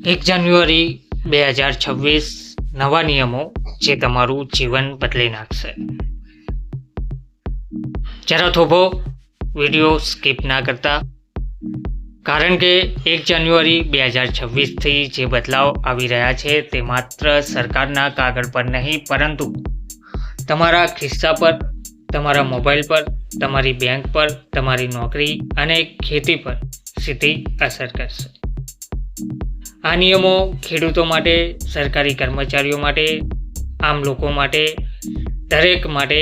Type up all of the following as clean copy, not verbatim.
1 જાન્યુઆરી 2026 નવા નિયમો જે તમારું જીવન બદલી નાખશે. જરા થોભો વિડીયો સ્કીપ ના કરતા, કારણ કે 1 જાન્યુઆરી 2026થી જે બદલાવ આવી રહ્યા છે તે માત્ર સરકારના કાગળ પર નહીં, પરંતુ તમારા ખિસ્સા પર, તમારા મોબાઈલ પર, તમારી બેંક પર, તમારી નોકરી અને ખેતી પર સીધી અસર કરશે. આ નિયમો ખેડૂતો માટે, સરકારી કર્મચારીઓ માટે, આમ લોકો માટે, દરેક માટે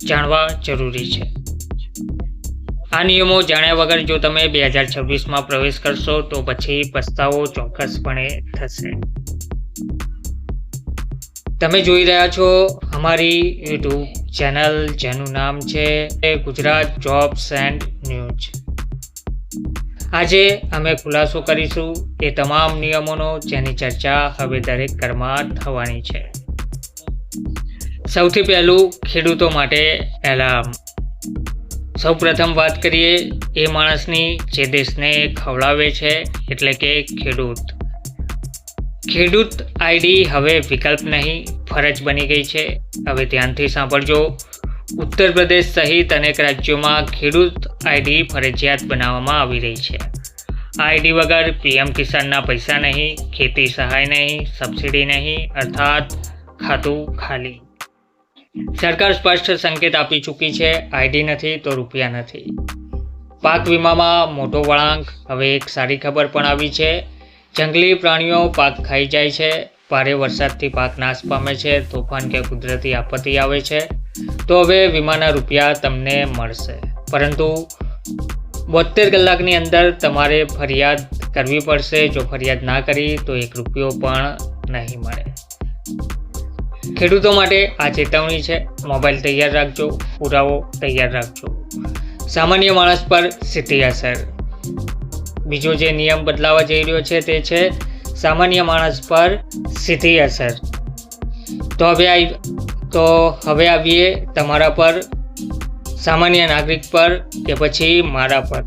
જાણવા જરૂરી છે. આ નિયમો જાણ્યા વગર જો તમે 2026માં પ્રવેશ કરશો તો પછી પસ્તાવો ચોક્કસપણે થશે. તમે જોઈ રહ્યા છો અમારી યુટ્યુબ ચેનલ, જેનું નામ છે ગુજરાત જોબ્સ એન્ડ ન્યૂઝ. આજે અમે ખુલાસો કરીશું એ તમામ નિયમોનો જેની ચર્ચા હવે દરેક ઘરમાં થવાની છે. સૌથી પહેલું, ખેડૂતો માટે એલાર્મ. સૌપ્રથમ વાત કરીએ એ માણસની જે દેશને ખવડાવે છે, એટલે કે ખેડૂત. ખેડૂત આઈડી હવે વિકલ્પ નહીં, ફરજ બની ગઈ છે. હવે ધ્યાનથી સાંભળજો. ઉત્તર પ્રદેશ સહિત અનેક રાજ્યોમાં ખેડૂત આઈડી ફરજિયાત બનાવવામાં આવી રહી છે. આ આઈડી વગર પીએમ કિસાનના પૈસા નહીં, ખેતી સહાય નહીં, સબસિડી નહીં, અર્થાત ખાતું ખાલી. સરકાર સ્પષ્ટ સંકેત આપી ચૂકી છે, આઈડી નથી તો રૂપિયા નથી. પાક વીમામાં મોટો વળાંક. હવે એક સારી ખબર પણ આવી છે. જંગલી પ્રાણીઓ પાક ખાઈ જાય છે, ભારે વરસાદથી પાક નાશ પામે છે, તોફાન કે કુદરતી આપત્તિ આવે છે, તો હવે વીમાના રૂપિયા તમને મળશે. પરંતુ 72 કલાકની અંદર તમારે ફરિયાદ કરવી પડશે. જો ફરિયાદ ના કરી તો 1 રૂપિયો પણ નહીં મળે. ખેડૂતો માટે આ ચેતવણી છે. મોબાઈલ તૈયાર રાખજો, પુરાવો તૈયાર રાખજો. સામાન્ય માણસ પર સીધી અસર. બીજો જે નિયમ બદલાવા જઈ રહ્યો છે તે છે સામાન્ય માણસ પર સીધી અસર. તો હવે આવીએ તમારા પર, સામાન્ય નાગરિક પર કે પછી મારા પર.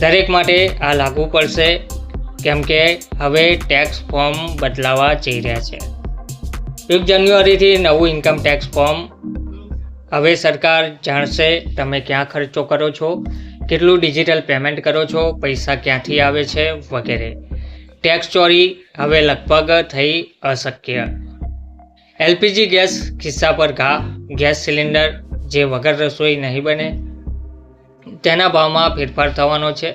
દરેક માટે આ લાગુ પડશે, કેમ કે હવે ટેક્સ ફોર્મ બદલાવા જઈ રહ્યા છે. 1 જાન્યુઆરીથી નવું ઇન્કમ ટેક્સ ફોર્મ. હવે સરકાર જાણશે તમે ક્યાં ખર્ચો કરો છો, કેટલું ડિજિટલ પેમેન્ટ કરો છો, પૈસા ક્યાંથી આવે છે વગેરે. ટેક્સ ચોરી હવે લગભગ થઈ અશક્ય. એલપીજી ગેસ ખિસ્સા પર ઘા. ગેસ સિલિન્ડર જે વગર રસોઈ નહીં બને તેના ભાવમાં ફેરફાર થવાનો છે.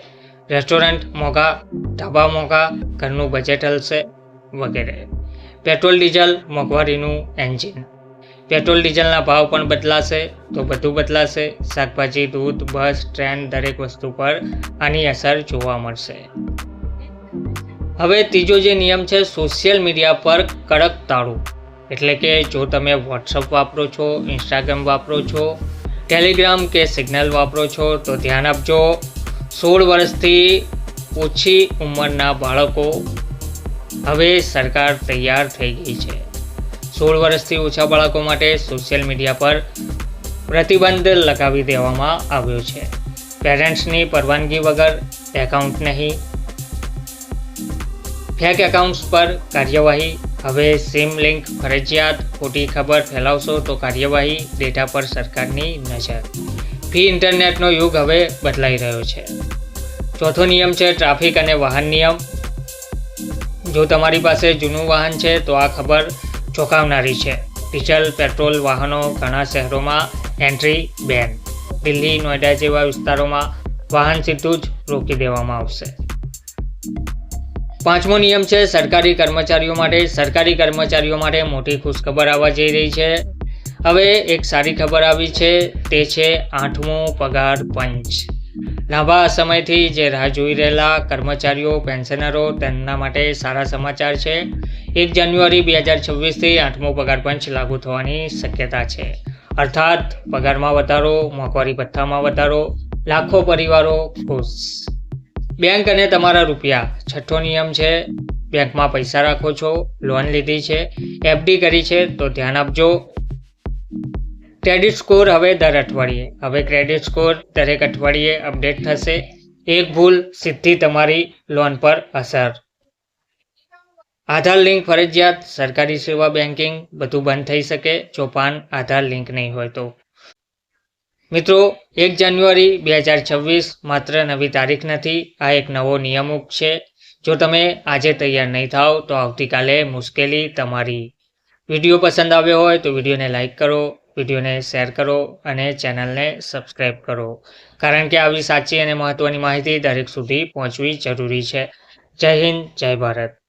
રેસ્ટોરન્ટ મોંઘા, ઢાબા મોંઘા, ઘરનું બજેટ હલશે વગેરે. પેટ્રોલ ડીઝલ મોંઘવારીનું એન્જિન. પેટ્રોલ ડીઝલના ભાવ પણ બદલાશે તો બધું બદલાશે. શાકભાજી, દૂધ, બસ, ટ્રેન, દરેક વસ્તુ પર આની અસર જોવા મળશે. હવે ત્રીજો જે નિયમ છે, સોશિયલ મીડિયા પર કડક તાળું. એટલે કે જો તમે વોટ્સઅપ વાપરો છો, ઇન્સ્ટાગ્રામ વાપરો છો, ટેલિગ્રામ કે સિગ્નલ વાપરો છો તો ધ્યાન આપજો. 16 વર્ષથી ઓછી ઉંમરના બાળકો હવે સરકાર તૈયાર થઈ ગઈ છે. 16 વર્ષથી ઓછા બાળકો માટે સોશિયલ મીડિયા પર પ્રતિબંધ લગાવી દેવામાં આવ્યો છે. પેરેન્ટ્સની પરવાનગી વગર એકાઉન્ટ નહીં. ફેક એકાઉન્ટ્સ પર કાર્યવાહી. હવે સિમ લિંક ફરજિયાત. ખોટી ખબર ફેલાવશો તો કાર્યવાહી. ડેટા પર સરકારની નજર. ફ્રી ઇન્ટરનેટનો યુગ હવે બદલાઈ રહ્યો છે. ચોથો નિયમ છે ટ્રાફિક અને વાહન નિયમ. જો તમારી પાસે જૂનું વાહન છે તો આ ખબર ચોંકાવનારી છે. ડીઝલ પેટ્રોલ વાહનો ઘણા શહેરોમાં એન્ટ્રી બેન. દિલ્હી, નોઈડા જેવા વિસ્તારોમાં વાહન સીધું જ રોકી દેવામાં આવશે. પાંચમો નિયમ છે સરકારી કર્મચારીઓ માટે. સરકારી કર્મચારીઓ માટે મોટી ખુશખબર આવવા જઈ રહી છે. હવે એક સારી ખબર આવી છે, તે છે 8મો પગાર પંચ. લાંબા સમયથી જે રાહ જોઈ રહેલા કર્મચારીઓ, પેન્શનરો, તેમના માટે સારા સમાચાર છે. 1 જાન્યુઆરી 2026થી 8મો પગાર પંચ લાગુ થવાની શક્યતા છે. અર્થાત પગારમાં વધારો, મોંઘવારી ભથ્થામાં વધારો, લાખો પરિવારો ખુશ. બેંક અને તમારા રૂપિયા. છઠ્ઠો નિયમ છે બેંકમાં પૈસા રાખો છો, લોન લીધી છે, એફડી કરી છે તો ધ્યાન આપજો. ક્રેડિટ સ્કોર હવે દર અઠવાડિયે. હવે ક્રેડિટ સ્કોર દરેક અઠવાડિયે અપડેટ થશે. એક ભૂલ સીધી તમારી લોન પર અસર. આધાર લિંક ફરજિયાત, સરકારી સેવા, બેન્કિંગ બધું બંધ થઈ શકે જો પાન આધાર લિંક નહીં હોય તો. મિત્રો, 1 જાન્યુઆરી 2026 માત્ર નવી તારીખ નથી, આ એક નવો નિયમક છે. જો તમે આજે તૈયાર નહીં થાવ તો આવતીકાલે મુશ્કેલી તમારી. વિડીયો પસંદ આવ્યો હોય તો વિડીયોને લાઇક કરો, વિડીયોને શેર કરો અને ચેનલને સબસ્ક્રાઈબ કરો, કારણ કે આવી સાચી અને મહત્ત્વની માહિતી દરેક સુધી પહોંચવી જરૂરી છે. જય હિન્દ, જય ભારત.